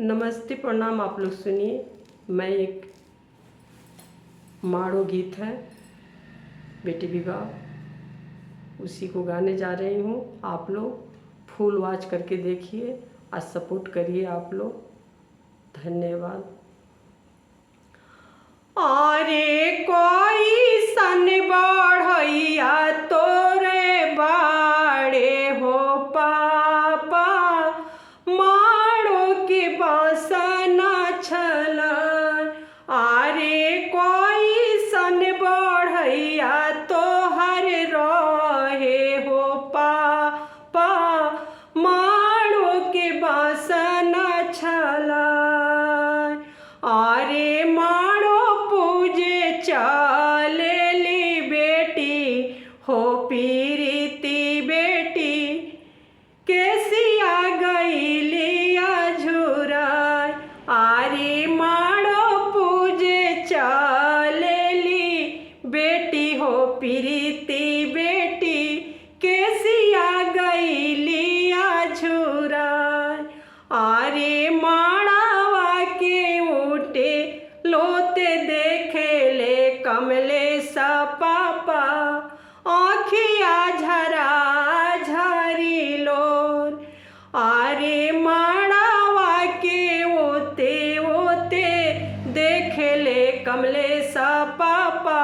नमस्ते प्रणाम। आप लोग सुनिए, मैं एक माड़ो गीत है बेटी विवाह, उसी को गाने जा रही हूँ। आप लोग फुल वॉच करके देखिए और सपोर्ट करिए आप लोग। धन्यवाद। अरे कोई सन बढ़ैया तोरे बाड़े हो पापा, माड़ो के बासना छलन। अरे कोई सन बढ़ैया तोहर रहे हो पापा, माड़ो के बासना छलन। अरे माड़ो पूजे चलेली बेटी हो पीरीती बेटी, केसिया गईलिया झुराय। अरे माड़ो पूजे चलेली बेटी हो पीरीती बेटी, केसिया गईलिया झुराय। अरे माड़ावा के उठे लोते देखे ले कमले सा पापा, आँखिया झरा झरी लोर। अरे माड़ावा के ओते ओते देखे ले कमले सा पापा,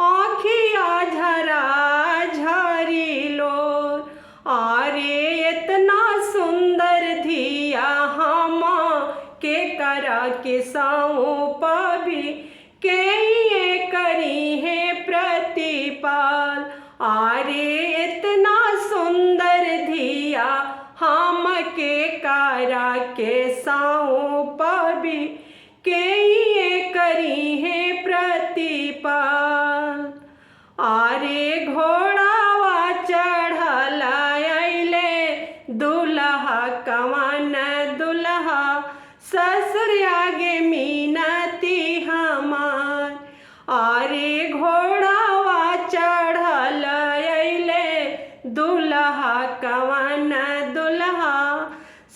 आँखिया झरा झरी लोर। अरे इतना सुंदर धिया हम के करा के साओ पाबी, के ये करी है प्रतिपाल। अरे इतना सुंदर धिया हम के करा के साओ पाबी, के ये करी है प्रतिपाल। अरे घोड़ावा चढ़ल अइले दुल्हा कवन दुल्हा, ससुर आगे मीनती हमार। अरे घोड़ावा चढ़ल अइले दुल्हा कवन दुल्हा,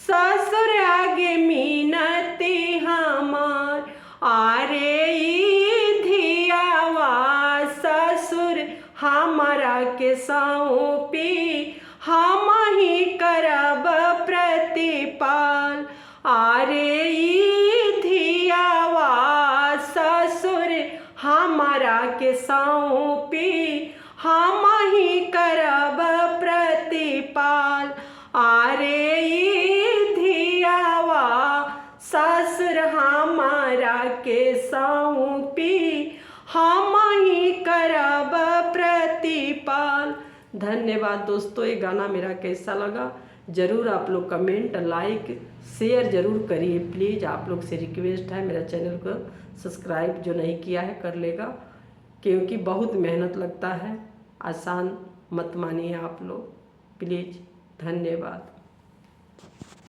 ससुर आगे मीनती हमार। अरे ई धियावा ससुर हमारा के सौंपी, हम ही करब प्रतिपाल। अरे ई धियावा ससुर हमारा के सौंपी, हम ही करब प्रतिपाल। अरे ई धियावा ससुर हमारा के सौंपी, हम ही करब प्रतिपाल। धन्यवाद दोस्तों। ये गाना मेरा कैसा लगा ज़रूर आप लोग कमेंट लाइक शेयर ज़रूर करिए प्लीज़। आप लोग से रिक्वेस्ट है, मेरा चैनल को सब्सक्राइब जो नहीं किया है कर लेगा, क्योंकि बहुत मेहनत लगता है, आसान मत मानिए आप लोग प्लीज़। धन्यवाद।